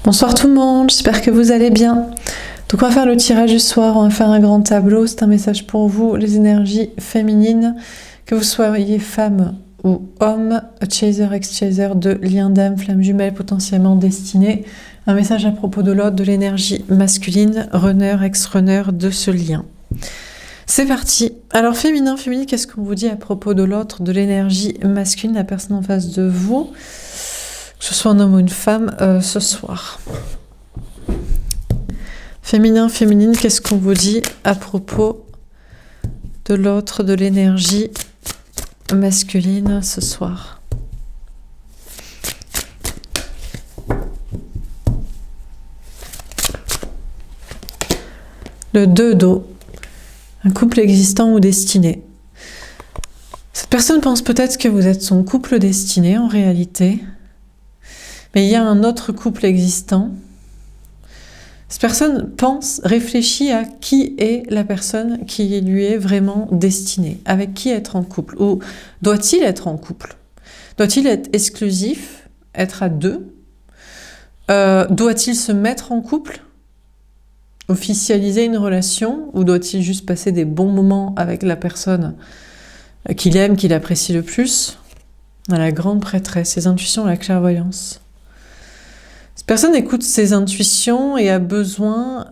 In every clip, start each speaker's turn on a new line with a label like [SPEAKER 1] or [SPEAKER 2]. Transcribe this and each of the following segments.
[SPEAKER 1] Bonsoir tout le monde, j'espère que vous allez bien. Donc on va faire le tirage du soir, on va faire un grand tableau, c'est un message pour vous, les énergies féminines, que vous soyez femme ou homme, chaser, ex-chaser, de lien d'âme, flamme jumelle, potentiellement destinée. Un message à propos de l'autre, de l'énergie masculine, runner, ex-runner, de ce lien. C'est parti. Alors féminin, qu'est-ce qu'on vous dit à propos de l'autre, de l'énergie masculine, la personne en face de vous, que ce soit un homme ou une femme, ce soir. Féminin, féminine, qu'est-ce qu'on vous dit à propos de l'autre, de l'énergie masculine ce soir? Le 2 d'eau, un couple existant ou destiné. Cette personne pense peut-être que vous êtes son couple destiné en réalité, mais il y a un autre couple existant. Cette personne pense, réfléchit à qui est la personne qui lui est vraiment destinée, avec qui être en couple, ou doit-il être en couple? Doit-il être exclusif, être à deux? Doit-il se mettre en couple? Officialiser une relation? Ou doit-il juste passer des bons moments avec la personne qu'il aime, qu'il apprécie le plus? À la grande prêtresse, ses intuitions, la clairvoyance. Cette personne écoute ses intuitions et a besoin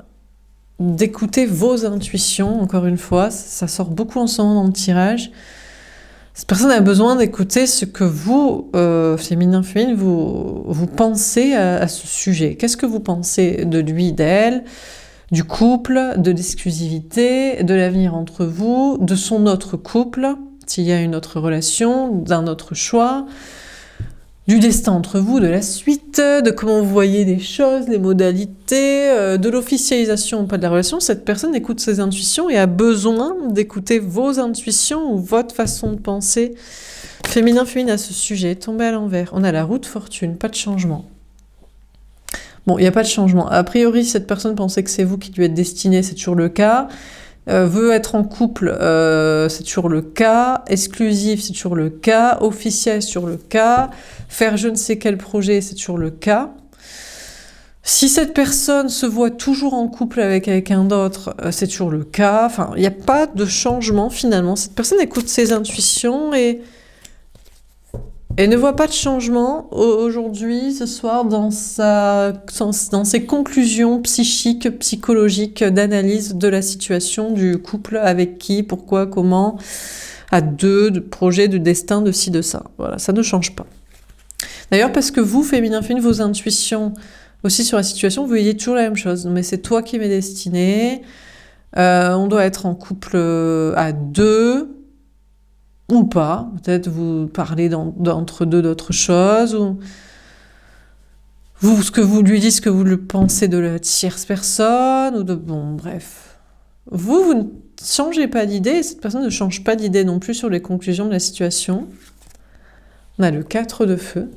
[SPEAKER 1] d'écouter vos intuitions, encore une fois, ça sort beaucoup en ce moment dans le tirage. Cette personne a besoin d'écouter ce que vous, féminin, vous pensez à ce sujet. Qu'est-ce que vous pensez de lui, d'elle, du couple, de l'exclusivité, de l'avenir entre vous, de son autre couple, s'il y a une autre relation, d'un autre choix, du destin entre vous, de la suite, de comment vous voyez les choses, les modalités, de l'officialisation ou pas de la relation. Cette personne écoute ses intuitions et a besoin d'écouter vos intuitions ou votre façon de penser féminin, féminine à ce sujet. Tombé à l'envers. On a la roue de fortune, pas de changement. Bon, il n'y a pas de changement. A priori, cette personne pensait que c'est vous qui lui êtes destiné, c'est toujours le cas. Veut être en couple, c'est toujours le cas. Exclusif, c'est toujours le cas. Officiel, c'est toujours le cas. Faire je ne sais quel projet, c'est toujours le cas. Si cette personne se voit toujours en couple avec quelqu'un d'autre, c'est toujours le cas. Enfin, il n'y a pas de changement finalement. Cette personne écoute ses intuitions et ne voit pas de changement aujourd'hui, ce soir, dans ses conclusions psychiques, psychologiques, d'analyse de la situation du couple, avec qui, pourquoi, comment, à deux, de projet, de destin, de ci, de ça. Voilà, ça ne change pas. D'ailleurs, parce que vous, féminin, vos intuitions aussi sur la situation, vous voyez toujours la même chose. Mais c'est toi qui m'es destiné, on doit être en couple à deux, ou pas, peut-être vous parlez d'entre deux d'autres choses, ou vous, ce que vous lui dites, ce que vous le pensez de la tierce personne, ou de... Bon, bref. Vous ne changez pas d'idée, et cette personne ne change pas d'idée non plus sur les conclusions de la situation. On a le 4 de feu.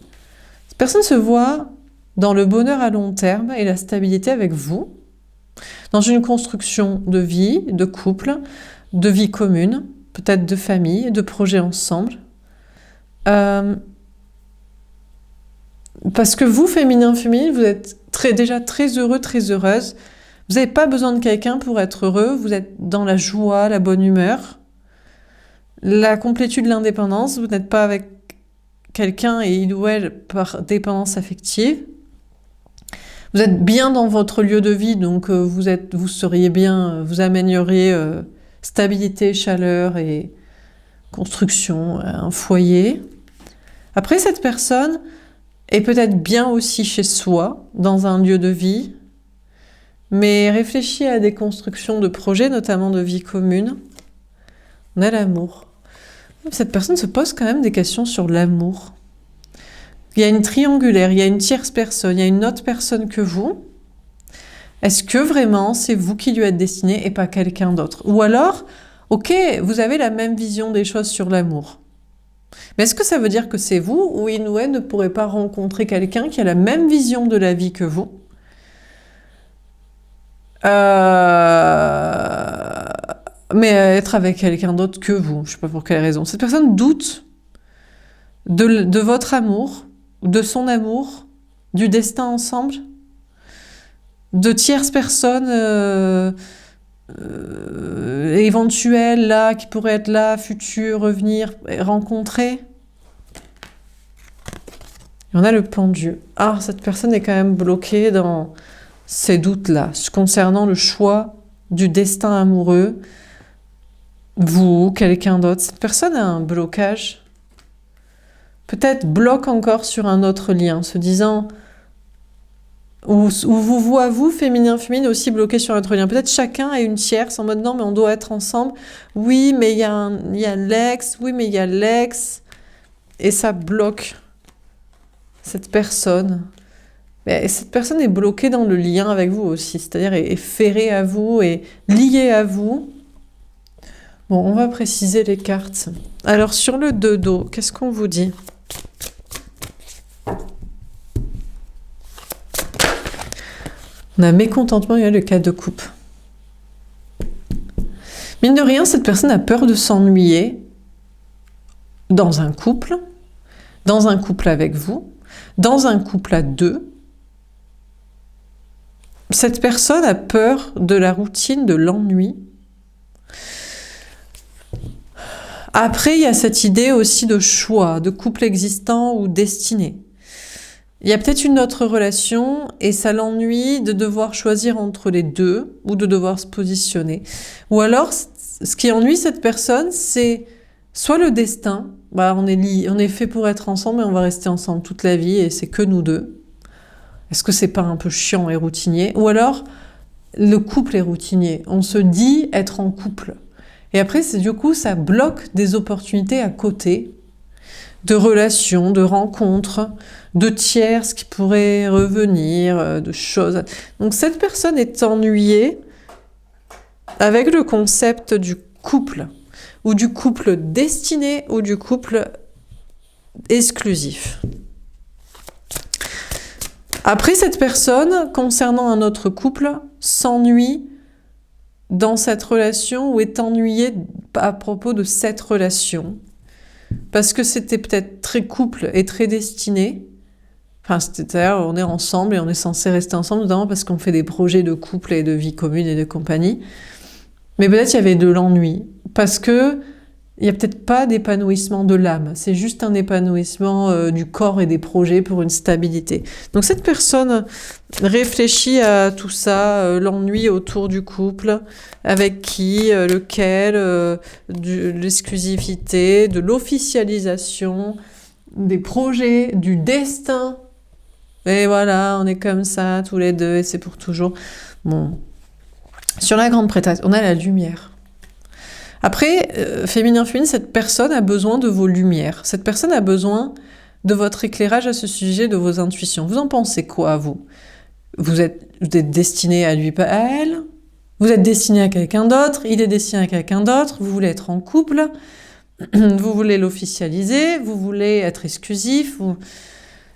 [SPEAKER 1] Cette personne se voit dans le bonheur à long terme et la stabilité avec vous, dans une construction de vie, de couple, de vie commune, peut-être de famille, de projets ensemble. Parce que vous, féminin, vous êtes déjà très heureux, très heureuse. Vous n'avez pas besoin de quelqu'un pour être heureux. Vous êtes dans la joie, la bonne humeur, la complétude, l'indépendance. Vous n'êtes pas avec quelqu'un et il ou elle par dépendance affective. Vous êtes bien dans votre lieu de vie, donc vous seriez bien, vous amèneriez stabilité, chaleur et construction, un foyer. Après, cette personne est peut-être bien aussi chez soi, dans un lieu de vie, mais réfléchit à des constructions de projets, notamment de vie commune. On a l'amour. Cette personne se pose quand même des questions sur l'amour. Il y a une triangulaire, il y a une tierce personne, il y a une autre personne que vous. Est-ce que vraiment c'est vous qui lui êtes destiné et pas quelqu'un d'autre? Ou alors, ok, vous avez la même vision des choses sur l'amour. Mais est-ce que ça veut dire que c'est vous ou il ou elle ne pourrait pas rencontrer quelqu'un qui a la même vision de la vie que vous? Mais être avec quelqu'un d'autre que vous, je ne sais pas pour quelle raison. Cette personne doute de votre amour, de son amour, du destin ensemble. de tierces personnes éventuelles là, qui pourraient être là, futures, revenir, rencontrer. Et on a le pendu. Ah, cette personne est quand même bloquée dans ces doutes-là, concernant le choix du destin amoureux, vous ou quelqu'un d'autre. Cette personne a un blocage, peut-être bloque encore sur un autre lien, se disant, ou vous voit, vous, féminin, aussi bloqué sur un autre lien. Peut-être chacun a une tierce en mode non, mais on doit être ensemble. Oui, mais il y a l'ex, oui, mais il y a l'ex. Et ça bloque cette personne. Et cette personne est bloquée dans le lien avec vous aussi, c'est-à-dire est ferrée à vous, est liée à vous. Bon, on va préciser les cartes. Alors, sur le 2 d'eau, qu'est-ce qu'on vous dit? On a mécontentement, il y a le 4 de coupe. Mine de rien, cette personne a peur de s'ennuyer dans un couple avec vous, dans un couple à deux. Cette personne a peur de la routine, de l'ennui. Après, il y a cette idée aussi de choix, de couple existant ou destiné. Il y a peut-être une autre relation et ça l'ennuie de devoir choisir entre les deux ou de devoir se positionner. Ou alors, ce qui ennuie cette personne, c'est soit le destin, on est fait pour être ensemble et on va rester ensemble toute la vie et c'est que nous deux. Est-ce que c'est pas un peu chiant et routinier? Ou alors, le couple est routinier. On se dit être en couple. Et après, du coup, ça bloque des opportunités à côté, de relations, de rencontres, de tierces qui pourraient revenir, de choses. Donc cette personne est ennuyée avec le concept du couple, ou du couple destiné, ou du couple exclusif. Après, cette personne, concernant un autre couple, s'ennuie dans cette relation ou est ennuyée à propos de cette relation. Parce que c'était peut-être très couple et très destiné. Enfin, c'est-à-dire, on est ensemble et on est censé rester ensemble, notamment parce qu'on fait des projets de couple et de vie commune et de compagnie. Mais peut-être il y avait de l'ennui. Parce que il n'y a peut-être pas d'épanouissement de l'âme. C'est juste un épanouissement du corps et des projets pour une stabilité. Donc cette personne réfléchit à tout ça, l'ennui autour du couple, avec qui, lequel, de l'exclusivité, de l'officialisation, des projets, du destin. Et voilà, on est comme ça, tous les deux, et c'est pour toujours. Bon. Sur la grande prêtresse, on a la lumière. Après, féminin, cette personne a besoin de vos lumières. Cette personne a besoin de votre éclairage à ce sujet, de vos intuitions. Vous en pensez quoi, vous êtes destiné à lui, pas à elle? Vous êtes destiné à quelqu'un d'autre? Il est destiné à quelqu'un d'autre? Vous voulez être en couple? Vous voulez l'officialiser? Vous voulez être exclusif?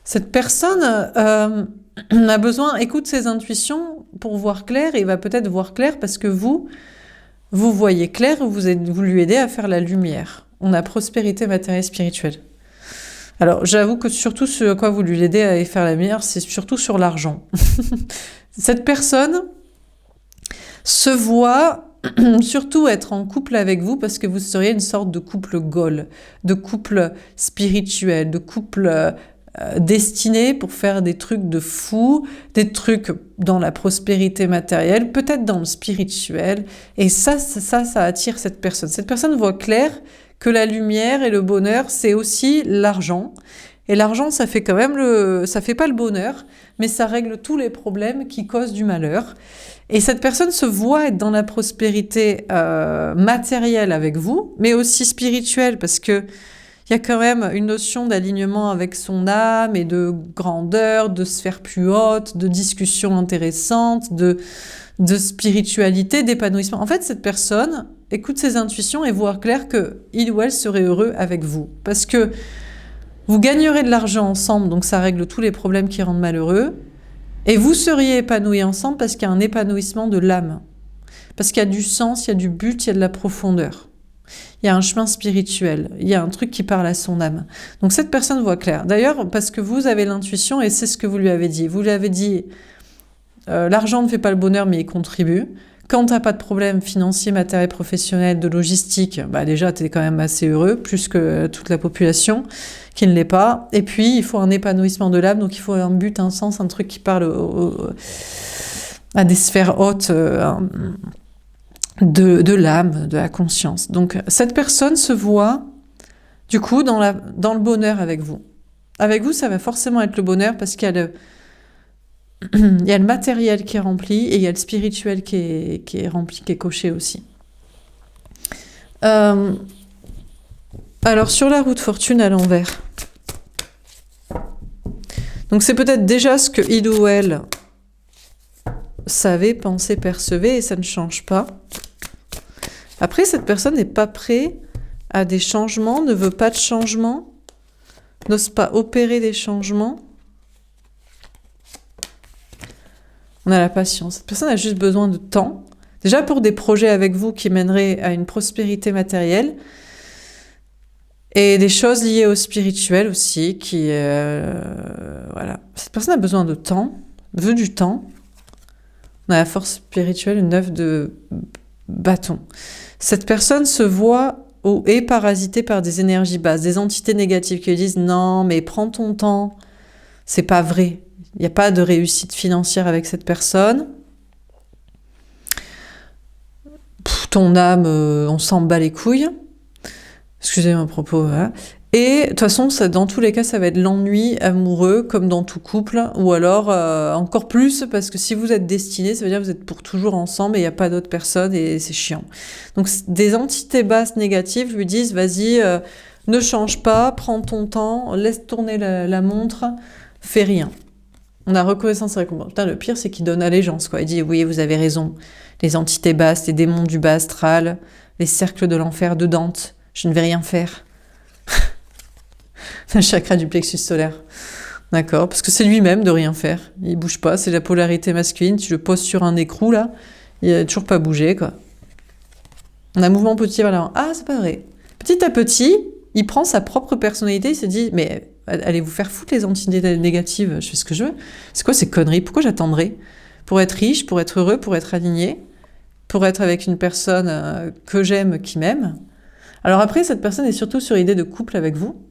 [SPEAKER 1] Cette personne a besoin, écoute ses intuitions pour voir clair, et il va peut-être voir clair parce que vous voyez clair, vous lui aidez à faire la lumière. On a prospérité matérielle spirituelle. Alors, j'avoue que surtout ce à quoi vous lui aidez à faire la lumière, c'est surtout sur l'argent. Cette personne se voit surtout être en couple avec vous parce que vous seriez une sorte de couple Goal, de couple spirituel, de couple destiné pour faire des trucs de fou, des trucs dans la prospérité matérielle, peut-être dans le spirituel. Et ça attire cette personne. Cette personne voit clair que la lumière et le bonheur, c'est aussi l'argent. Et l'argent, ça fait quand même ça fait pas le bonheur, mais ça règle tous les problèmes qui causent du malheur. Et cette personne se voit être dans la prospérité matérielle avec vous, mais aussi spirituelle, parce que il y a quand même une notion d'alignement avec son âme et de grandeur, de sphère plus haute, de discussion intéressante, de spiritualité, d'épanouissement. En fait, cette personne écoute ses intuitions et voit clair que il ou elle serait heureux avec vous. Parce que vous gagnerez de l'argent ensemble, donc ça règle tous les problèmes qui rendent malheureux. Et vous seriez épanouis ensemble parce qu'il y a un épanouissement de l'âme. Parce qu'il y a du sens, il y a du but, il y a de la profondeur. Il y a un chemin spirituel, il y a un truc qui parle à son âme. Donc cette personne voit clair. D'ailleurs, parce que vous avez l'intuition et c'est ce que vous lui avez dit. Vous lui avez dit L'argent ne fait pas le bonheur, mais il contribue. Quand t'as pas de problème financier, matériel, professionnel, de logistique, bah déjà t'es quand même assez heureux, plus que toute la population qui ne l'est pas. Et puis il faut un épanouissement de l'âme, donc il faut un but, un sens, un truc qui parle à des sphères hautes de l'âme, de la conscience. Donc cette personne se voit du coup dans le bonheur avec vous. Avec vous, ça va forcément être le bonheur parce qu'il y a il y a le matériel qui est rempli et il y a le spirituel qui est rempli, qui est coché aussi. Alors, sur la roue de fortune à l'envers. Donc, c'est peut-être déjà ce que il ou elle savait, pensait, percevait et ça ne change pas. Après, cette personne n'est pas prête à des changements, ne veut pas de changements, n'ose pas opérer des changements. On a la patience. Cette personne a juste besoin de temps. Déjà pour des projets avec vous qui mèneraient à une prospérité matérielle. Et des choses liées au spirituel aussi. Voilà. Cette personne a besoin de temps. Veut du temps. On a la force spirituelle, une œuvre de bâton. Cette personne se voit ou est parasitée par des énergies basses, des entités négatives qui lui disent « Non, mais prends ton temps. C'est pas vrai. » Il n'y a pas de réussite financière avec cette personne. Ton âme, on s'en bat les couilles. Excusez mon propos. Voilà. Et de toute façon, dans tous les cas, ça va être l'ennui amoureux, comme dans tout couple. Ou alors, encore plus, parce que si vous êtes destinés, ça veut dire que vous êtes pour toujours ensemble et il n'y a pas d'autre personne et c'est chiant. Donc, des entités basses négatives lui disent « Vas-y, ne change pas, prends ton temps, laisse tourner la montre, fais rien. » On a reconnaissance et récompense. Putain, le pire, c'est qu'il donne allégeance, quoi. Il dit, oui, vous avez raison. Les entités basses, les démons du bas astral, les cercles de l'enfer de Dante, je ne vais rien faire. Le chakra du plexus solaire. D'accord, parce que c'est lui-même de rien faire. Il bouge pas, c'est la polarité masculine. Tu le poses sur un écrou, là, il a toujours pas bougé, quoi. On a un mouvement positif à l'avant. Ah, c'est pas vrai. Petit à petit, il prend sa propre personnalité, il se dit, mais allez vous faire foutre les entités négatives, je fais ce que je veux. C'est quoi ces conneries? Pourquoi j'attendrai? Pour être riche, pour être heureux, pour être aligné, pour être avec une personne que j'aime, qui m'aime. Alors après, cette personne est surtout sur l'idée de couple avec vous.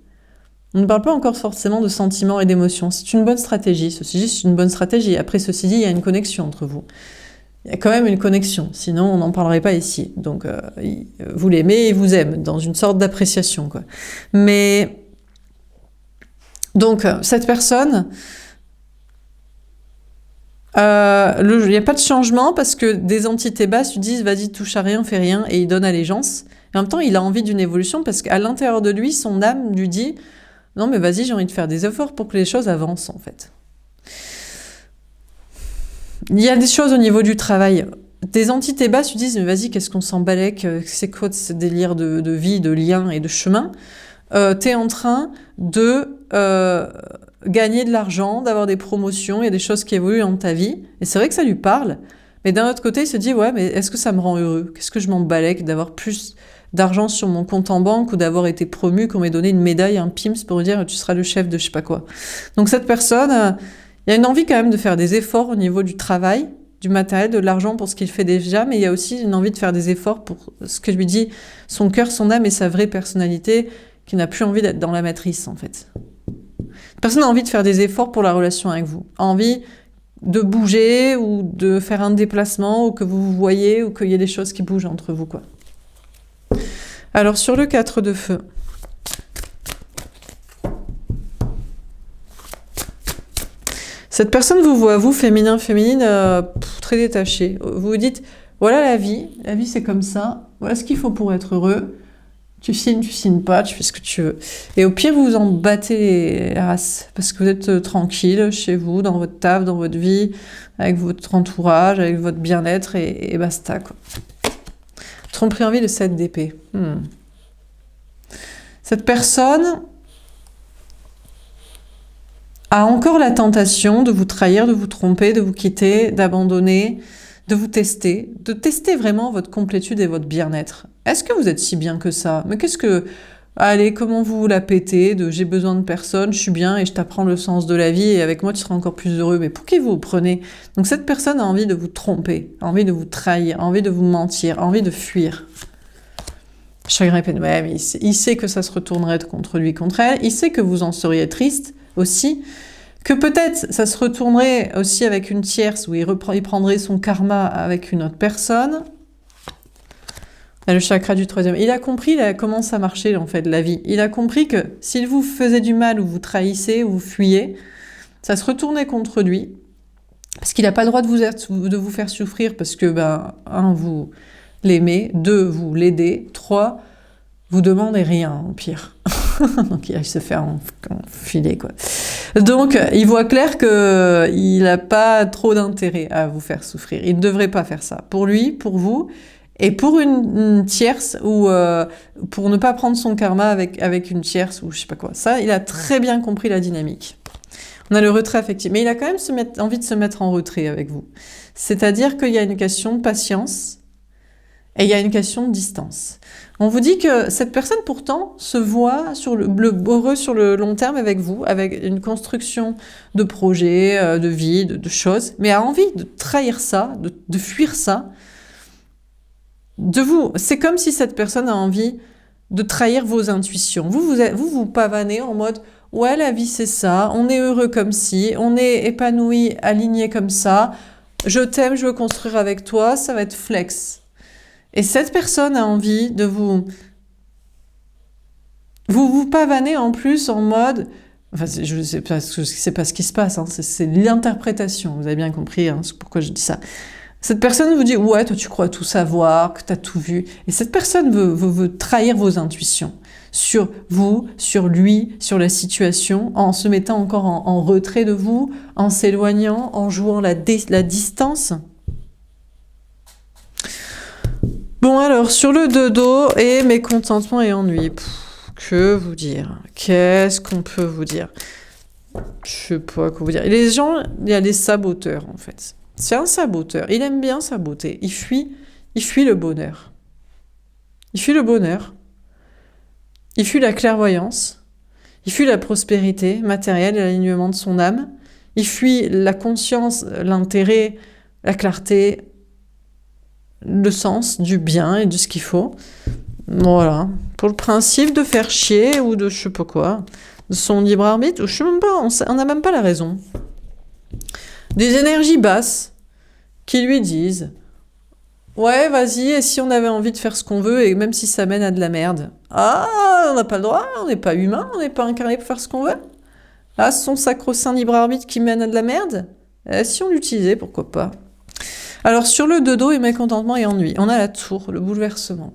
[SPEAKER 1] On ne parle pas encore forcément de sentiments et d'émotions. C'est une bonne stratégie. Ceci dit, c'est une bonne stratégie. Après, ceci dit, il y a une connexion entre vous. Il y a quand même une connexion, sinon on n'en parlerait pas ici. Donc, vous l'aimez et il vous aime, dans une sorte d'appréciation, quoi. Mais... Donc, cette personne, il n'y a pas de changement parce que des entités basses lui disent « Vas-y, touche à rien, fais rien » et il donne allégeance. Et en même temps, il a envie d'une évolution parce qu'à l'intérieur de lui, son âme lui dit « Non, mais vas-y, j'ai envie de faire des efforts pour que les choses avancent, en fait. » Il y a des choses au niveau du travail. Des entités basses lui disent « Mais vas-y, qu'est-ce qu'on s'en balèque? C'est quoi ce délire de vie, de lien et de chemin ?» T'es en train de gagner de l'argent, d'avoir des promotions, il y a des choses qui évoluent dans ta vie, et c'est vrai que ça lui parle, mais d'un autre côté, il se dit, ouais, mais est-ce que ça me rend heureux? Qu'est-ce que je m'en balèque d'avoir plus d'argent sur mon compte en banque ou d'avoir été promu, qu'on m'ait donné une médaille, un PIMS pour dire, tu seras le chef de je sais pas quoi. Donc cette personne, il y a une envie quand même de faire des efforts au niveau du travail, du matériel, de l'argent pour ce qu'il fait déjà, mais il y a aussi une envie de faire des efforts pour ce que lui dit son cœur, son âme et sa vraie personnalité, qui n'a plus envie d'être dans la matrice, en fait. Personne n'a envie de faire des efforts pour la relation avec vous. Envie de bouger ou de faire un déplacement ou que vous vous voyez ou qu'il y ait des choses qui bougent entre vous, quoi. Alors, sur le 4 de feu. Cette personne vous voit, vous, féminin, féminine, très détaché. Vous vous dites, voilà la vie c'est comme ça, voilà ce qu'il faut pour être heureux. Tu signes pas, tu fais ce que tu veux. Et au pire, vous vous en battez les races, parce que vous êtes tranquille chez vous, dans votre taf, dans votre vie, avec votre entourage, avec votre bien-être, et basta, quoi. Tromperie envie, le 7 d'épée. Cette personne a encore la tentation de vous trahir, de vous tromper, de vous quitter, d'abandonner, de tester vraiment votre complétude et votre bien-être. Est-ce que vous êtes si bien que ça? Mais qu'est-ce que allez, comment vous la pétez, de j'ai besoin de personne, je suis bien et je t'apprends le sens de la vie et avec moi tu seras encore plus heureux. Mais pour qui vous prenez? Donc cette personne a envie de vous tromper, a envie de vous trahir, a envie de vous mentir, a envie de fuir. Chagrin et peine, ouais, mais il sait que ça se retournerait contre lui, contre elle, il sait que vous en seriez triste aussi, que peut-être ça se retournerait aussi avec une tierce où il prendrait son karma avec une autre personne. Le chakra du 3e. Il a compris comment ça marchait en fait la vie. Il a compris que s'il vous faisait du mal ou vous trahissez ou vous fuyez, ça se retournait contre lui parce qu'il n'a pas le droit de vous faire souffrir parce que vous l'aimez, 2 vous l'aidez, 3 vous demandez rien au pire. Donc il se fait enfiler quoi. Donc il voit clair que il n'a pas trop d'intérêt à vous faire souffrir. Il ne devrait pas faire ça. Pour lui, pour vous. Et pour une tierce, ou pour ne pas prendre son karma avec une tierce, ou je sais pas quoi. Ça, il a très bien compris la dynamique. On a le retrait affectif. Mais il a quand même envie de se mettre en retrait avec vous. C'est-à-dire qu'il y a une question de patience et il y a une question de distance. On vous dit que cette personne, pourtant, se voit heureux sur le long terme avec vous, avec une construction de projets, de vie, de choses, mais a envie de trahir ça, de fuir ça, de vous. C'est comme si cette personne a envie de trahir vos intuitions. Vous pavanez en mode « Ouais, la vie, c'est ça. On est heureux comme ci. On est épanoui, aligné comme ça. Je t'aime, je veux construire avec toi. Ça va être flex. » Et cette personne a envie de vous pavanez en plus en mode... Enfin, je sais pas ce qui se passe. Hein, c'est l'interprétation. Vous avez bien compris c'est pourquoi je dis ça. Cette personne vous dit « Ouais, toi tu crois tout savoir, que tu as tout vu. » Et cette personne veut trahir vos intuitions sur vous, sur lui, sur la situation, en se mettant encore en retrait de vous, en s'éloignant, en jouant la distance. Bon alors, sur le dodo et mécontentement et ennui, que vous dire? Qu'est-ce qu'on peut vous dire? Je sais pas quoi vous dire. Et les gens, il y a des saboteurs en fait. C'est un saboteur. Il aime bien saboter. Il fuit le bonheur. Il fuit le bonheur. Il fuit la clairvoyance. Il fuit la prospérité matérielle et l'alignement de son âme. Il fuit la conscience, l'intérêt, la clarté, le sens du bien et de ce qu'il faut. Voilà. Pour le principe de faire chier ou de je sais pas quoi, de son libre arbitre, je sais même pas, on n'a même pas la raison. Des énergies basses qui lui disent « Ouais, vas-y, et si on avait envie de faire ce qu'on veut, et même si ça mène à de la merde, on n'a pas le droit, on n'est pas humain, on n'est pas incarné pour faire ce qu'on veut. Ah, son sacro-saint libre arbitre qui mène à de la merde, si on l'utilisait, pourquoi pas. » Alors, sur le dodo et mécontentement et ennui, on a la tour, le bouleversement.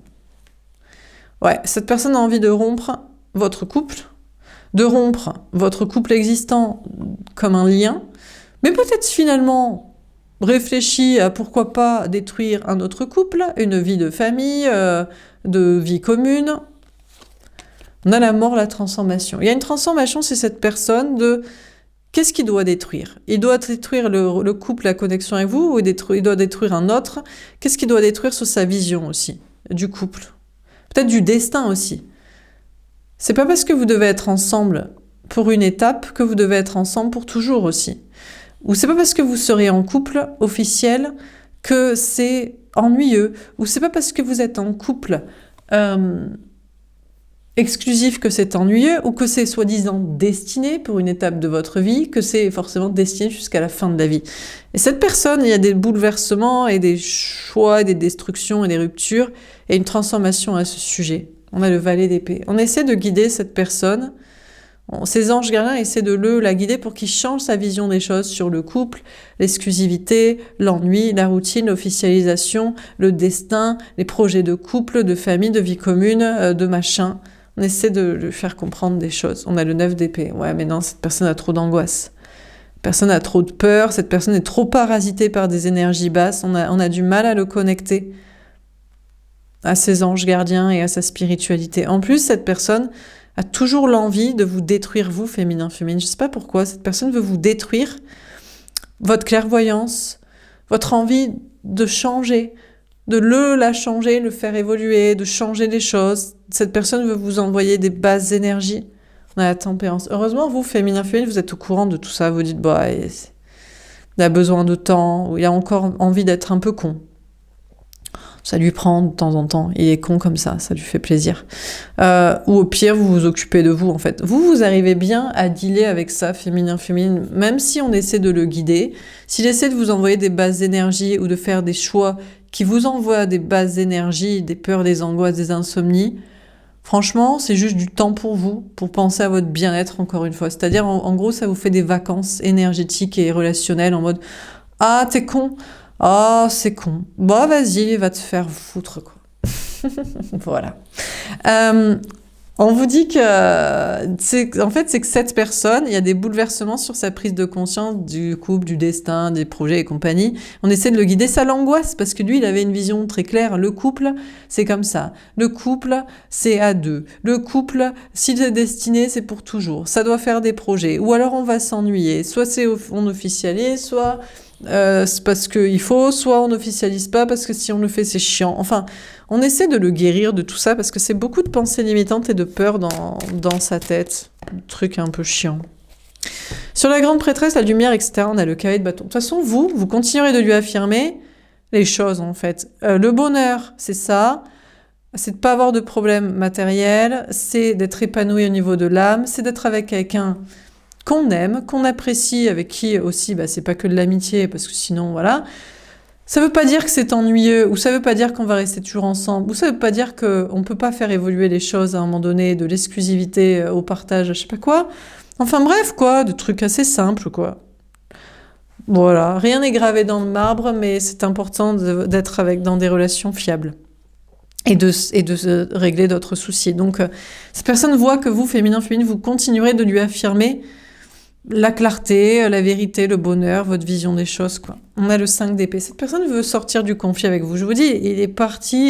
[SPEAKER 1] Ouais, cette personne a envie de rompre votre couple, de rompre votre couple existant comme un lien, mais peut-être finalement réfléchit à pourquoi pas détruire un autre couple, une vie de famille, de vie commune. On a la mort, la transformation. Il y a une transformation, c'est cette personne de... Qu'est-ce qu'il doit détruire? Il doit détruire le couple, la connexion avec vous, ou il doit détruire un autre? Qu'est-ce qu'il doit détruire sur sa vision aussi, du couple? Peut-être du destin aussi. C'est pas parce que vous devez être ensemble pour une étape que vous devez être ensemble pour toujours aussi. Ou c'est pas parce que vous serez en couple officiel que c'est ennuyeux. Ou c'est pas parce que vous êtes en couple exclusif que c'est ennuyeux, ou que c'est soi-disant destiné pour une étape de votre vie, que c'est forcément destiné jusqu'à la fin de la vie. Et cette personne, il y a des bouleversements et des choix, et des destructions et des ruptures, et une transformation à ce sujet. On a le valet d'épée. On essaie de guider cette personne. Ces anges gardiens essaient de la guider pour qu'il change sa vision des choses sur le couple, l'exclusivité, l'ennui, la routine, l'officialisation, le destin, les projets de couple, de famille, de vie commune, de machin. On essaie de lui faire comprendre des choses. On a le 9 d'épée. Ouais, mais non, cette personne a trop d'angoisse. Cette personne a trop de peur. Cette personne est trop parasitée par des énergies basses. On a du mal à le connecter à ses anges gardiens et à sa spiritualité. En plus, cette personne a toujours l'envie de vous détruire, vous, féminin. Je ne sais pas pourquoi. Cette personne veut vous détruire votre clairvoyance, votre envie de changer, de la changer, le faire évoluer, de changer les choses. Cette personne veut vous envoyer des basses énergies. On a la tempérance. Heureusement, vous, féminin, vous êtes au courant de tout ça. Vous dites, bah, il a besoin de temps, ou il a encore envie d'être un peu con. Ça lui prend de temps en temps. Il est con comme ça lui fait plaisir. Ou au pire, vous vous occupez de vous, en fait. Vous arrivez bien à dealer avec ça, féminin, même si on essaie de le guider. S'il essaie de vous envoyer des basses énergies ou de faire des choix qui vous envoient des basses énergies, des peurs, des angoisses, des insomnies, franchement, c'est juste du temps pour vous, pour penser à votre bien-être, encore une fois. C'est-à-dire, en gros, ça vous fait des vacances énergétiques et relationnelles en mode « Ah, t'es con !» Ah, c'est con. Bon, vas-y, va te faire foutre, quoi. Voilà. On vous dit que, c'est que cette personne, il y a des bouleversements sur sa prise de conscience du couple, du destin, des projets et compagnie. On essaie de le guider, ça l'angoisse, parce que lui, il avait une vision très claire. Le couple, c'est comme ça. Le couple, c'est à deux. Le couple, s'il est destiné, c'est pour toujours. Ça doit faire des projets. Ou alors on va s'ennuyer. Soit on officialise, soit... c'est parce qu'il faut, soit on n'officialise pas parce que si on le fait c'est chiant. Enfin, on essaie de le guérir de tout ça parce que c'est beaucoup de pensées limitantes et de peur dans sa tête. Truc un peu chiant. Sur la grande prêtresse, la lumière, etc., on a le cavalier de bâton. De toute façon, vous continuerez de lui affirmer les choses en fait. Le bonheur, c'est ça. C'est de pas avoir de problème matériel. C'est d'être épanoui au niveau de l'âme. C'est d'être avec quelqu'un qu'on aime, qu'on apprécie, avec qui aussi, c'est pas que de l'amitié, parce que sinon, voilà. Ça veut pas dire que c'est ennuyeux, ou ça veut pas dire qu'on va rester toujours ensemble, ou ça veut pas dire qu'on peut pas faire évoluer les choses à un moment donné, de l'exclusivité au partage, je sais pas quoi. Enfin bref, quoi, de trucs assez simples, quoi. Voilà, rien n'est gravé dans le marbre, mais c'est important d'être dans des relations fiables. Et de se régler d'autres soucis. Donc, cette personne voit que vous, féminin, vous continuerez de lui affirmer la clarté, la vérité, le bonheur, votre vision des choses, quoi. On a le 5 d'épée. Cette personne veut sortir du conflit avec vous. Je vous dis, il est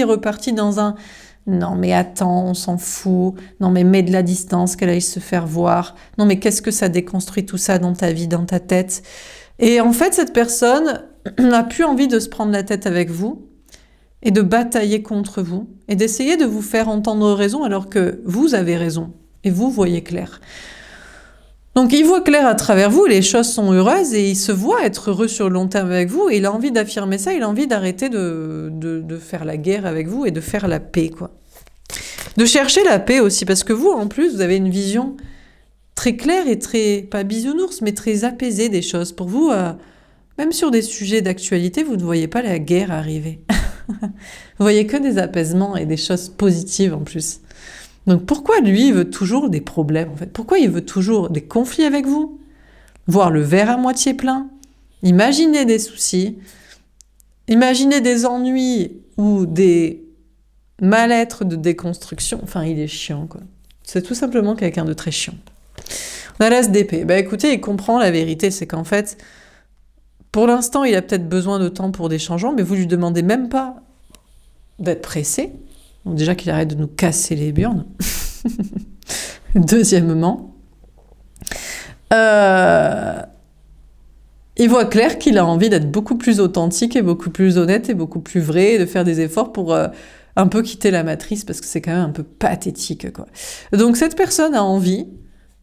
[SPEAKER 1] reparti dans un « Non, mais attends, on s'en fout. Non, mais mets de la distance, qu'elle aille se faire voir. Non, mais qu'est-ce que ça déconstruit tout ça dans ta vie, dans ta tête ?» Et en fait, cette personne n'a plus envie de se prendre la tête avec vous et de batailler contre vous et d'essayer de vous faire entendre raison alors que vous avez raison et vous voyez clair. Donc il voit clair à travers vous, les choses sont heureuses et il se voit être heureux sur le long terme avec vous et il a envie d'affirmer ça, il a envie d'arrêter de faire la guerre avec vous et de faire la paix, quoi. De chercher la paix aussi, parce que vous, en plus, vous avez une vision très claire et très, pas bisounours, mais très apaisée des choses. Pour vous, même sur des sujets d'actualité, vous ne voyez pas la guerre arriver. Vous voyez que des apaisements et des choses positives en plus. Donc pourquoi lui, il veut toujours des problèmes en fait? Pourquoi il veut toujours des conflits avec vous? Voir le verre à moitié plein? Imaginez des soucis, imaginez des ennuis ou des mal-être de déconstruction. Enfin, il est chiant, quoi. C'est tout simplement quelqu'un de très chiant. On a l'as d'épée. Écoutez, il comprend la vérité, c'est qu'en fait, pour l'instant, il a peut-être besoin de temps pour des changements, mais vous lui demandez même pas d'être pressé. Donc déjà qu'il arrête de nous casser les burnes. Deuxièmement, il voit clair qu'il a envie d'être beaucoup plus authentique et beaucoup plus honnête et beaucoup plus vrai et de faire des efforts pour un peu quitter la matrice parce que c'est quand même un peu pathétique, quoi. Donc cette personne a envie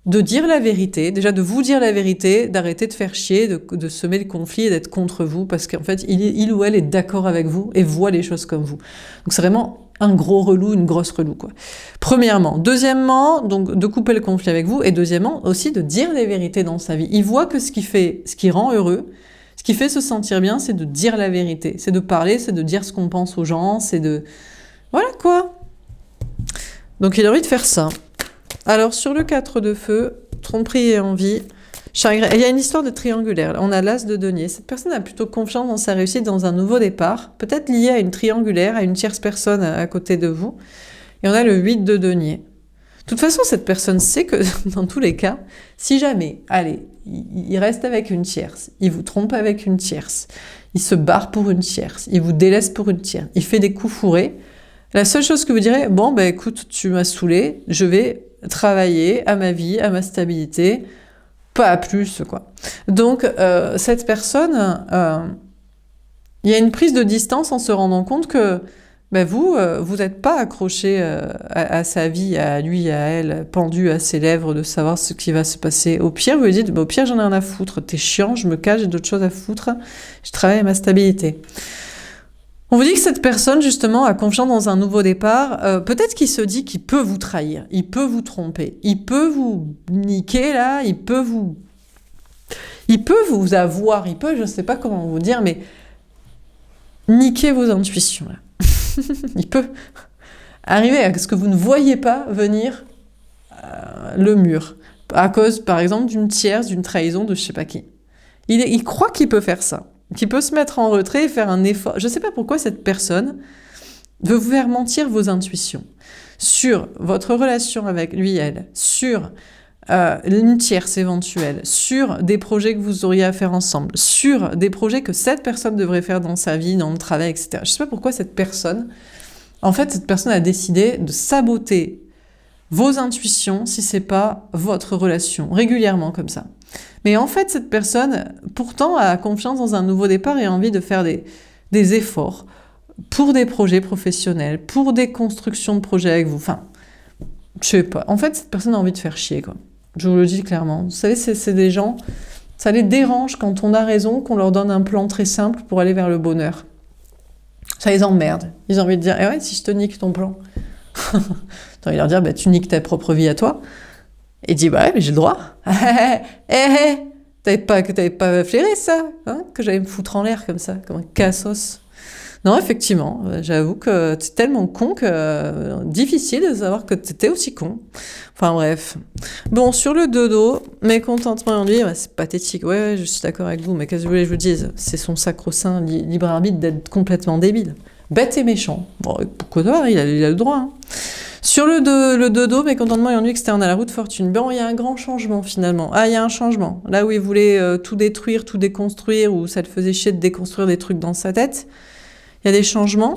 [SPEAKER 1] de dire la vérité, déjà de vous dire la vérité, d'arrêter de faire chier, de semer le conflit et d'être contre vous parce qu'en fait il ou elle est d'accord avec vous et voit les choses comme vous. Donc c'est vraiment un gros relou, une grosse relou, quoi. Premièrement. Deuxièmement, donc de couper le conflit avec vous et deuxièmement aussi de dire les vérités dans sa vie. Il voit que ce qui rend heureux, ce qui fait se sentir bien, c'est de dire la vérité, c'est de parler, c'est de dire ce qu'on pense aux gens, c'est de... Voilà, quoi. Donc il a envie de faire ça. Alors, sur le 4 de feu, tromperie et envie, chagrin. Il y a une histoire de triangulaire. On a l'as de denier. Cette personne a plutôt confiance dans sa réussite, dans un nouveau départ, peut-être lié à une triangulaire, à une tierce personne à côté de vous. Et on a le 8 de denier. De toute façon, cette personne sait que, dans tous les cas, si jamais, allez, il reste avec une tierce, il vous trompe avec une tierce, il se barre pour une tierce, il vous délaisse pour une tierce, il fait des coups fourrés, la seule chose que vous direz, bon, écoute, tu m'as saoulé, je vais travailler à ma vie, à ma stabilité, pas à plus, quoi. Donc, cette personne, Il y a une prise de distance en se rendant compte que vous n'êtes pas accroché à sa vie, à lui, à elle, pendu à ses lèvres de savoir ce qui va se passer. Au pire, vous lui dites, au pire, j'en ai rien à foutre, t'es chiant, je me cache, j'ai d'autres choses à foutre, je travaille à ma stabilité. On vous dit que cette personne, justement, a confiance dans un nouveau départ. Peut-être qu'il se dit qu'il peut vous trahir, il peut vous tromper, il peut vous niquer, là, il peut vous avoir, il peut, je ne sais pas comment vous dire, mais niquer vos intuitions, là. Il peut arriver à ce que vous ne voyez pas venir le mur, à cause, par exemple, d'une tierce, d'une trahison de je sais pas qui. Il croit qu'il peut faire ça, qu'il peut se mettre en retrait et faire un effort. Je ne sais pas pourquoi cette personne veut vous faire mentir vos intuitions sur votre relation avec lui, elle, sur une tierce éventuelle, sur des projets que vous auriez à faire ensemble, sur des projets que cette personne devrait faire dans sa vie, dans le travail, etc. Je ne sais pas pourquoi cette personne a décidé de saboter vos intuitions si c'est pas votre relation, régulièrement comme ça. Mais en fait, cette personne, pourtant, a confiance dans un nouveau départ et a envie de faire des efforts pour des projets professionnels, pour des constructions de projets avec vous. Enfin, je sais pas. En fait, cette personne a envie de faire chier, quoi. Je vous le dis clairement. Vous savez, c'est des gens, ça les dérange quand on a raison, qu'on leur donne un plan très simple pour aller vers le bonheur. Ça les emmerde. Ils ont envie de dire, ouais, si je te nique ton plan. T'as envie de leur dire, tu niques ta propre vie à toi. Et dit, ouais, mais j'ai le droit. T'avais pas flairé ça, hein, que j'allais me foutre en l'air comme ça, comme un cassos. Non, effectivement, j'avoue que c'est tellement con que difficile de savoir que t'étais aussi con. Enfin bref. Bon, sur le dodo, mécontentement en lui, c'est pathétique. Ouais, je suis d'accord avec vous, mais qu'est-ce que vous voulez que je vous dise ? C'est son sacro-saint libre arbitre d'être complètement débile. Bête et méchant. Bon, pourquoi pas, il a le droit. Hein. Sur le dodo, mécontentement et ennui externe à la roue de fortune. Bon, il y a un grand changement finalement. Ah, il y a un changement. Là où il voulait tout détruire, tout déconstruire, où ça le faisait chier de déconstruire des trucs dans sa tête, il y a des changements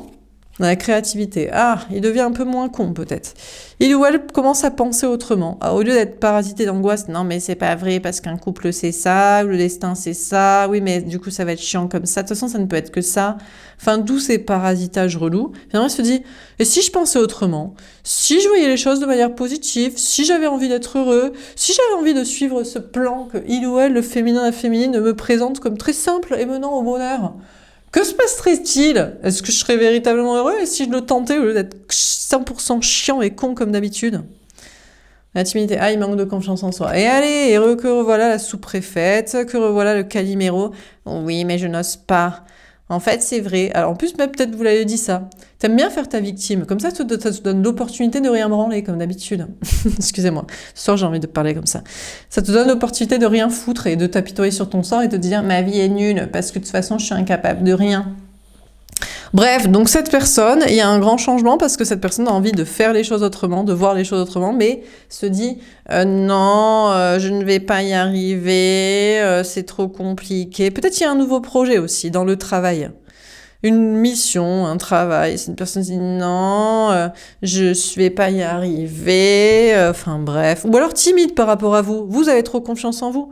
[SPEAKER 1] dans la créativité. Ah, il devient un peu moins con peut-être. Il ou elle commence à penser autrement. Ah, au lieu d'être parasité d'angoisse, non mais c'est pas vrai parce qu'un couple c'est ça, ou le destin c'est ça, oui mais du coup ça va être chiant comme ça, de toute façon ça ne peut être que ça. Enfin, d'où ces parasitages relous. Finalement il se dit, et si je pensais autrement ? Si je voyais les choses de manière positive, si j'avais envie d'être heureux, si j'avais envie de suivre ce plan que il ou elle, le féminin, la féminine, me présente comme très simple et menant au bonheur ? Que se passerait-il ? Est-ce que je serais véritablement heureux et si je le tentais au lieu d'être 100% chiant et con comme d'habitude ? La timidité, il manque de confiance en soi. Et allez, que revoilà la sous-préfète, que revoilà le Calimero. Oui, mais je n'ose pas. En fait, c'est vrai. Alors, en plus, même peut-être vous l'avez dit ça. T'aimes bien faire ta victime. Comme ça te donne l'opportunité de rien branler, comme d'habitude. Excusez-moi. Ce soir, j'ai envie de parler comme ça. Ça te donne l'opportunité de rien foutre et de t'apitoyer sur ton sort et de te dire « Ma vie est nulle, parce que de toute façon, je suis incapable de rien. » Bref, donc cette personne, il y a un grand changement parce que cette personne a envie de faire les choses autrement, de voir les choses autrement, mais se dit non, je ne vais pas y arriver, c'est trop compliqué. Peut-être il y a un nouveau projet aussi dans le travail. Une mission, un travail. C'est une personne qui dit non, je ne vais pas y arriver, enfin bref. Ou alors timide par rapport à vous. Vous avez trop confiance en vous.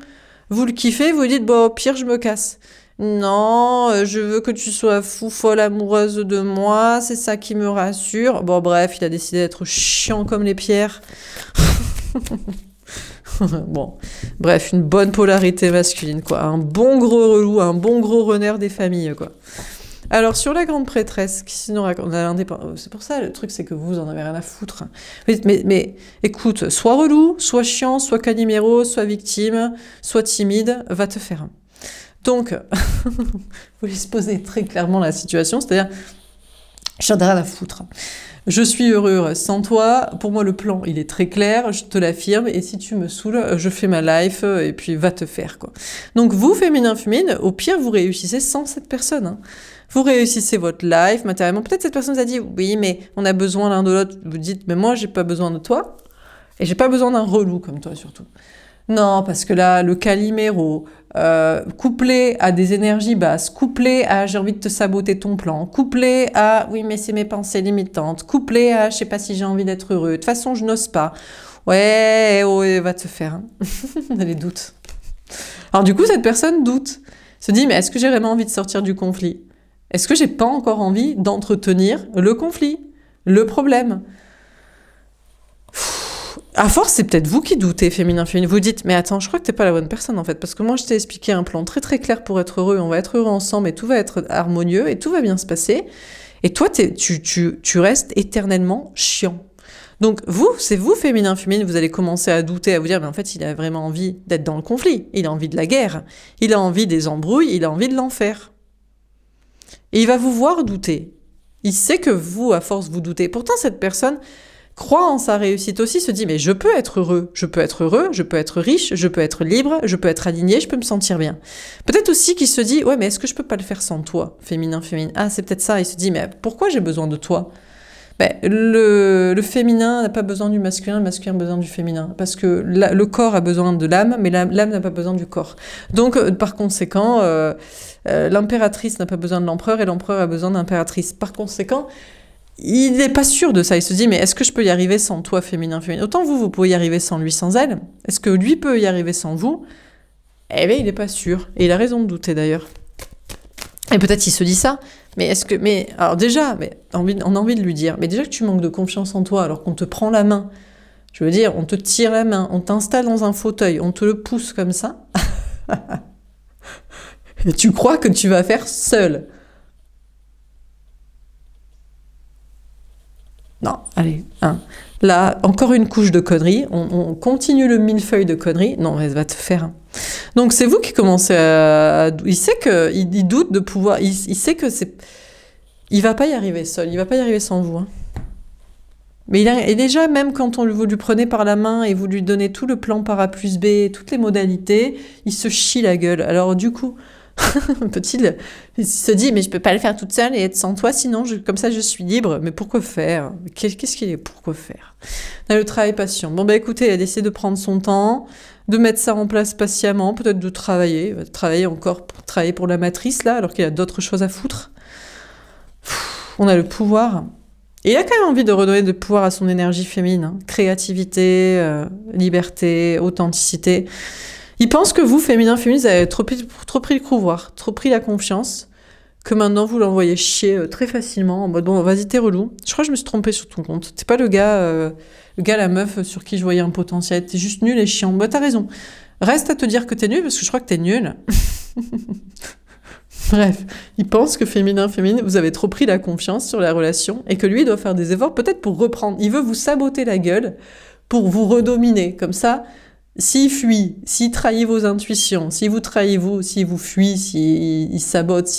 [SPEAKER 1] Vous le kiffez, vous dites bon, au pire, je me casse. Non, je veux que tu sois fou, folle, amoureuse de moi, c'est ça qui me rassure. Bon, bref, il a décidé d'être chiant comme les pierres. Bon, bref, une bonne polarité masculine, quoi. Un bon gros relou, un bon gros renard des familles, quoi. Alors, sur la grande prêtresse, qui sinon raconte l'indépendance, c'est pour ça, le truc, c'est que vous en avez rien à foutre. Mais écoute, soit relou, soit chiant, soit Calimero, soit victime, soit timide, va te faire. Donc, vous voulez se poser très clairement la situation, c'est-à-dire, j'en ai rien à foutre. Je suis heureux sans toi, pour moi le plan il est très clair, je te l'affirme, et si tu me saoules, je fais ma life, et puis va te faire, quoi. Donc vous, féminin, au pire vous réussissez sans cette personne, hein. Vous réussissez votre life, matériellement, peut-être cette personne vous a dit, oui mais on a besoin l'un de l'autre, vous dites, mais moi j'ai pas besoin de toi, et j'ai pas besoin d'un relou comme toi surtout. Non, parce que là, le Calimero, couplé à des énergies basses, couplé à j'ai envie de te saboter ton plan, couplé à oui mais c'est mes pensées limitantes, couplé à je sais pas si j'ai envie d'être heureux, de toute façon je n'ose pas. Ouais, va te faire. Hein. On a les doutes. Alors du coup, cette personne doute, se dit mais est-ce que j'ai vraiment envie de sortir du conflit ? Est-ce que j'ai pas encore envie d'entretenir le conflit, le problème? À force, c'est peut-être vous qui doutez, féminin. Vous dites, mais attends, je crois que t'es pas la bonne personne en fait, parce que moi je t'ai expliqué un plan très très clair pour être heureux, on va être heureux ensemble et tout va être harmonieux et tout va bien se passer. Et toi, tu restes éternellement chiant. Donc c'est vous, féminin, vous allez commencer à douter, à vous dire, mais en fait, il a vraiment envie d'être dans le conflit, il a envie de la guerre, il a envie des embrouilles, il a envie de l'enfer. Et il va vous voir douter. Il sait que vous, à force, vous doutez. Pourtant, cette personne croit en sa réussite aussi, se dit, mais je peux être heureux, je peux être heureux, je peux être riche, je peux être libre, je peux être aligné, je peux me sentir bien. Peut-être aussi qu'il se dit, ouais, mais est-ce que je peux pas le faire sans toi, féminin, féminine? Ah, c'est peut-être ça. Il se dit, mais pourquoi j'ai besoin de toi? Ben, le féminin n'a pas besoin du masculin, le masculin a besoin du féminin. Parce que le corps a besoin de l'âme, mais l'âme n'a pas besoin du corps. Donc, par conséquent, l'impératrice n'a pas besoin de l'empereur et l'empereur a besoin d'impératrice. Par conséquent, il n'est pas sûr de ça. Il se dit, mais est-ce que je peux y arriver sans toi, féminin, féminin? Autant vous pouvez y arriver sans lui, sans elle. Est-ce que lui peut y arriver sans vous? Eh bien, il n'est pas sûr. Et il a raison de douter, d'ailleurs. Et peut-être il se dit ça, alors déjà, on a envie de lui dire, mais déjà que tu manques de confiance en toi alors qu'on te prend la main, je veux dire, on te tire la main, on t'installe dans un fauteuil, on te le pousse comme ça, et tu crois que tu vas faire seul. Non, allez, Là, encore une couche de conneries, on continue le millefeuille de conneries, non, elle va te faire. Donc c'est vous qui commencez à... Il sait qu'il doute de pouvoir... Il sait que c'est... Il va pas y arriver seul, il va pas y arriver sans vous. Hein. Mais et déjà, même quand vous lui prenez par la main et vous lui donnez tout le plan par A plus B, toutes les modalités, il se chie la gueule. Alors du coup, il se dit, mais je peux pas le faire toute seule et être sans toi, sinon comme ça je suis libre. Mais pourquoi faire? Qu'est-ce qu'il est? Pourquoi faire? Là, le travail patient. Bon, écoutez, elle essaie de prendre son temps, de mettre ça en place patiemment, peut-être de travailler pour la matrice, là, alors qu'il a d'autres choses à foutre. On a le pouvoir. Et il a quand même envie de redonner de pouvoir à son énergie féminine. Hein. Créativité, liberté, authenticité. Il pense que vous, féminin, vous avez trop pris le couloir, trop pris la confiance, que maintenant vous l'envoyez chier très facilement, en mode, bon, vas-y, t'es relou. Je crois que je me suis trompée sur ton compte. T'es pas le gars, la meuf sur qui je voyais un potentiel. T'es juste nul et chiant. Bah, t'as raison. Reste à te dire que t'es nul, parce que je crois que t'es nul. Bref, il pense que féminin, vous avez trop pris la confiance sur la relation et que lui doit faire des efforts peut-être pour reprendre. Il veut vous saboter la gueule pour vous redominer. Comme ça, s'il fuit, s'il trahit vos intuitions, s'il vous trahit s'il vous fuit, s'il sabote,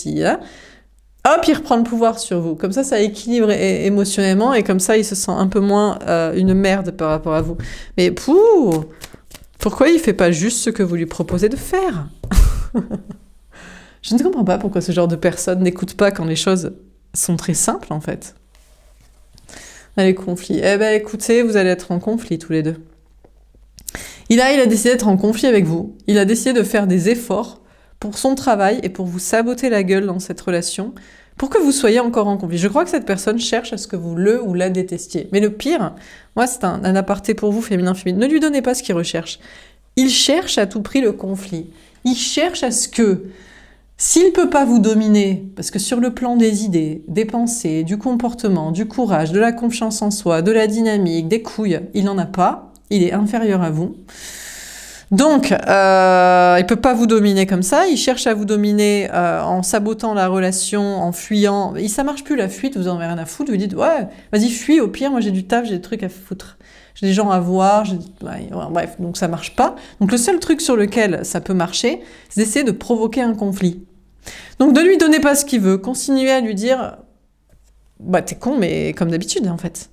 [SPEAKER 1] hop, il reprend le pouvoir sur vous. Comme ça équilibre émotionnellement et comme ça, il se sent un peu moins une merde par rapport à vous. Mais pourquoi il fait pas juste ce que vous lui proposez de faire? Je ne comprends pas pourquoi ce genre de personne n'écoute pas quand les choses sont très simples, en fait. Les conflits. Eh ben, écoutez, vous allez être en conflit tous les deux. Il a décidé d'être en conflit avec vous. Il a décidé de faire des efforts pour son travail et pour vous saboter la gueule dans cette relation, pour que vous soyez encore en conflit. Je crois que cette personne cherche à ce que vous le ou la détestiez. Mais le pire, moi, c'est un aparté pour vous, féminin. Ne lui donnez pas ce qu'il recherche. Il cherche à tout prix le conflit. Il cherche à ce que... S'il ne peut pas vous dominer, parce que sur le plan des idées, des pensées, du comportement, du courage, de la confiance en soi, de la dynamique, des couilles, il n'en a pas, il est inférieur à vous. Donc, il ne peut pas vous dominer comme ça, il cherche à vous dominer en sabotant la relation, en fuyant. Ça marche plus la fuite, vous en avez rien à foutre, vous dites, ouais, vas-y, fuis, au pire, moi j'ai du taf, j'ai des trucs à foutre. J'ai des gens à voir, bref, donc ça marche pas. Donc le seul truc sur lequel ça peut marcher, c'est d'essayer de provoquer un conflit. Donc ne lui donnez pas ce qu'il veut, continuez à lui dire bah t'es con mais comme d'habitude en fait.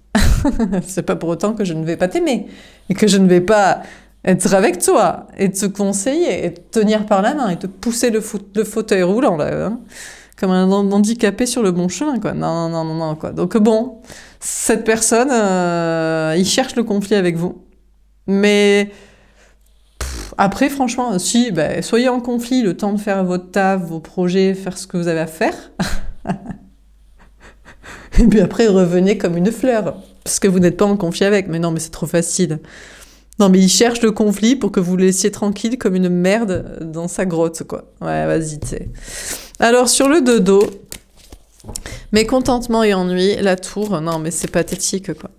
[SPEAKER 1] C'est pas pour autant que je ne vais pas t'aimer et que je ne vais pas être avec toi et te conseiller et te tenir par la main et te pousser le fauteuil roulant là, hein, comme un handicapé sur le bon chemin quoi. Non quoi. Donc bon, cette personne il cherche le conflit avec vous. Mais après, franchement, soyez en conflit le temps de faire votre taf, vos projets, faire ce que vous avez à faire. Et puis après, revenez comme une fleur, parce que vous n'êtes pas en conflit avec. Mais non, mais c'est trop facile. Non, mais il cherche le conflit pour que vous le laissiez tranquille comme une merde dans sa grotte, quoi. Ouais, vas-y, tu sais. Alors, sur le dodo, Mécontentement et ennui, la tour, non mais c'est pathétique quoi.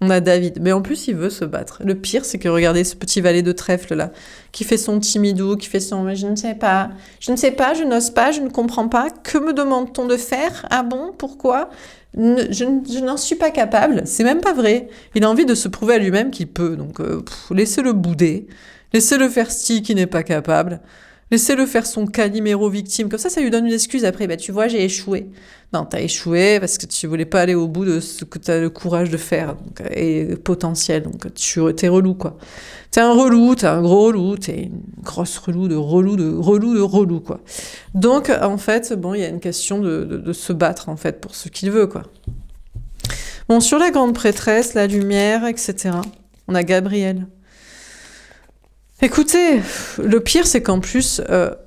[SPEAKER 1] On a David, mais en plus il veut se battre. Le pire c'est que regardez ce petit valet de trèfle là, qui fait son timidou, qui fait son je ne sais pas, je n'ose pas, je ne comprends pas, que me demande-t-on de faire? Ah bon, pourquoi? Je n'en suis pas capable, c'est même pas vrai. Il a envie de se prouver à lui-même qu'il peut, donc laissez-le bouder, laissez-le faire style qui n'est pas capable. Laissez-le faire son Calimero victime. Comme ça lui donne une excuse après. Bah, tu vois, j'ai échoué. Non, t'as échoué parce que tu voulais pas aller au bout de ce que t'as le courage de faire. Donc, et potentiel. Donc, t'es relou, quoi. T'es un relou, t'es un gros relou, t'es une grosse relou, quoi. Donc, en fait, bon, il y a une question de se battre, en fait, pour ce qu'il veut, quoi. Bon, sur la grande prêtresse, la lumière, etc., on a Gabriel. Écoutez, le pire, c'est qu'en plus,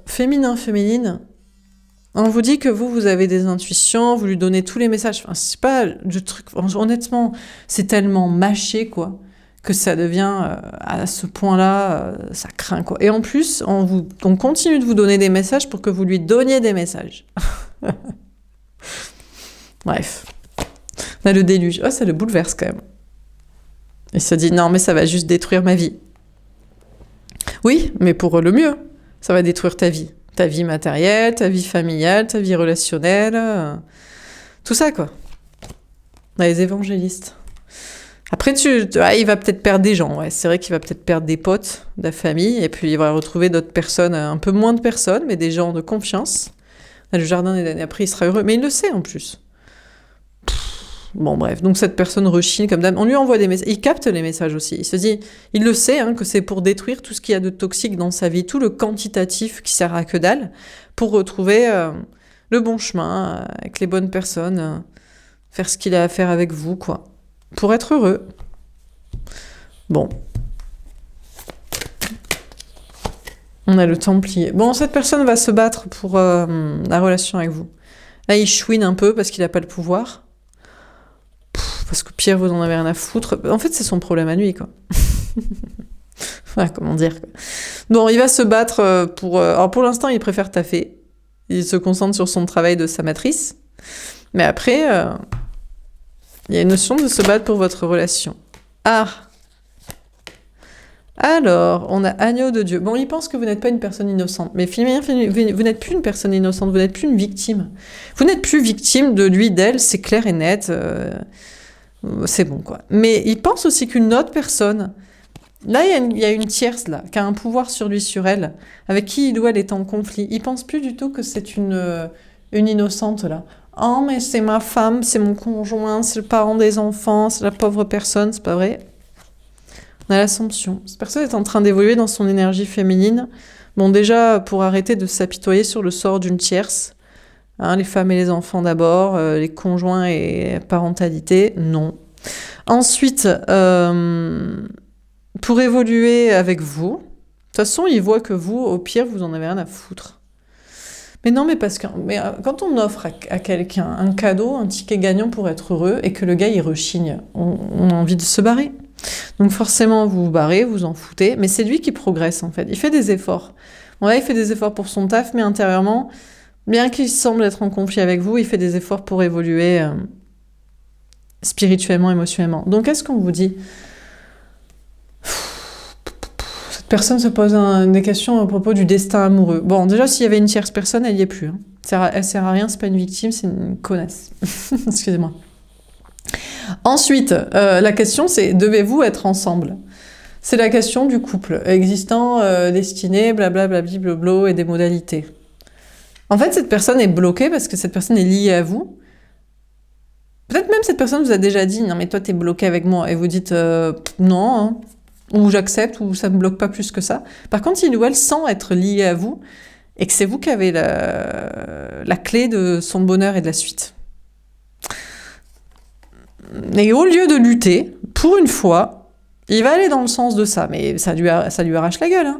[SPEAKER 1] féminin, on vous dit que vous avez des intuitions, vous lui donnez tous les messages. Enfin, c'est pas le truc... Honnêtement, c'est tellement mâché, quoi, que ça devient, à ce point-là, ça craint, quoi. Et en plus, on continue de vous donner des messages pour que vous lui donniez des messages. Bref. On a le déluge. Oh, ça le bouleverse, quand même. Il se dit, non, mais ça va juste détruire ma vie. Oui, mais pour le mieux. Ça va détruire ta vie. Ta vie matérielle, ta vie familiale, ta vie relationnelle. Tout ça, quoi. On a les évangélistes. Après, il va peut-être perdre des gens. Ouais. C'est vrai qu'il va peut-être perdre des potes, de la famille, et puis il va retrouver d'autres personnes, un peu moins de personnes, mais des gens de confiance. Le jardin des damnés, après, il sera heureux. Mais il le sait, en plus. Bon, bref. Donc, cette personne rechigne comme dame. On lui envoie des messages. Il capte les messages aussi. Il se dit, il le sait, que c'est pour détruire tout ce qu'il y a de toxique dans sa vie, tout le quantitatif qui sert à que dalle, pour retrouver le bon chemin, avec les bonnes personnes, faire ce qu'il a à faire avec vous, quoi. Pour être heureux. Bon. On a le Templier. Bon, cette personne va se battre pour la relation avec vous. Là, il chouine un peu parce qu'il n'a pas le pouvoir. Parce que Pierre, vous en avez rien à foutre. En fait, c'est son problème à lui, quoi. Voilà, comment dire, quoi. Bon, il va se battre pour... Alors, pour l'instant, il préfère taffer. Il se concentre sur son travail de sa matrice. Mais après, il y a une notion de se battre pour votre relation. Ah! Alors, on a Agneau de Dieu. Bon, il pense que vous n'êtes pas une personne innocente. Mais vous n'êtes plus une personne innocente. Vous n'êtes plus une victime. Vous n'êtes plus victime de lui, d'elle. C'est clair et net. C'est bon, quoi. Mais il pense aussi qu'une autre personne... Là, il y a une tierce, là, qui a un pouvoir sur lui, sur elle, avec qui il ou elle est en conflit. Il pense plus du tout que c'est une innocente, là. Oh, mais c'est ma femme, c'est mon conjoint, c'est le parent des enfants, c'est la pauvre personne, c'est pas vrai. On a l'Assomption. Cette personne est en train d'évoluer dans son énergie féminine. Bon, déjà, pour arrêter de s'apitoyer sur le sort d'une tierce, les femmes et les enfants d'abord, les conjoints et parentalité, non. Ensuite, pour évoluer avec vous, de toute façon, il voit que vous, au pire, vous en avez rien à foutre. Mais non, mais parce que quand on offre à quelqu'un un cadeau, un ticket gagnant pour être heureux, et que le gars, il rechigne, on a envie de se barrer. Donc forcément, vous vous barrez, vous en foutez, mais c'est lui qui progresse, en fait. Il fait des efforts. Bon, là, il fait des efforts pour son taf, mais intérieurement, bien qu'il semble être en conflit avec vous, il fait des efforts pour évoluer spirituellement, émotionnellement. Donc, qu'est-ce qu'on vous dit ? Cette personne se pose des questions à propos du destin amoureux. Bon, déjà, s'il y avait une tierce personne, elle n'y est plus. Elle sert à rien, c'est pas une victime, c'est une connasse. Excusez-moi. Ensuite, la question, c'est, devez-vous être ensemble ? C'est la question du couple, existant, destiné, blablabla, blablabla, et des modalités. En fait, cette personne est bloquée parce que cette personne est liée à vous. Peut-être même cette personne vous a déjà dit « Non, mais toi, t'es bloqué avec moi » et vous dites « Non, hein ». Ou j'accepte, ou ça ne me bloque pas plus que ça. Par contre, il ou elle sent être lié à vous, et que c'est vous qui avez la clé de son bonheur et de la suite. Et au lieu de lutter, pour une fois, il va aller dans le sens de ça, mais ça lui arrache la gueule.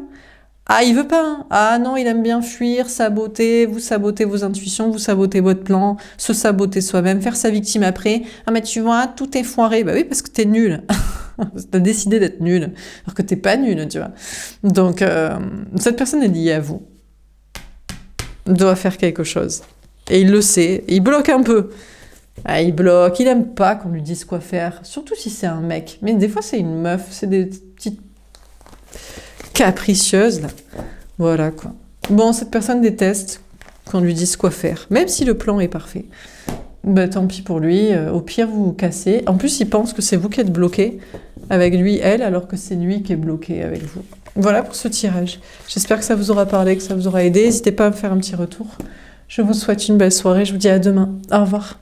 [SPEAKER 1] Ah, il veut pas. Hein. Ah non, il aime bien fuir, saboter, vous sabotez vos intuitions, vous sabotez votre plan, se saboter soi-même, faire sa victime après. Ah mais tu vois, tout est foiré. Bah oui, parce que t'es nul. T'as décidé d'être nul, alors que t'es pas nul, tu vois. Donc, cette personne est liée à vous. Il doit faire quelque chose. Et il le sait. Il bloque un peu. Ah, il bloque, il aime pas qu'on lui dise quoi faire, surtout si c'est un mec. Mais des fois, c'est une meuf, c'est des petites capricieuses, là. Voilà, quoi. Bon, cette personne déteste qu'on lui dise quoi faire, même si le plan est parfait. Bah, tant pis pour lui, au pire, vous vous cassez. En plus, il pense que c'est vous qui êtes bloqué avec lui, elle, alors que c'est lui qui est bloqué avec vous. Voilà pour ce tirage. J'espère que ça vous aura parlé, que ça vous aura aidé. N'hésitez pas à me faire un petit retour. Je vous souhaite une belle soirée. Je vous dis à demain. Au revoir.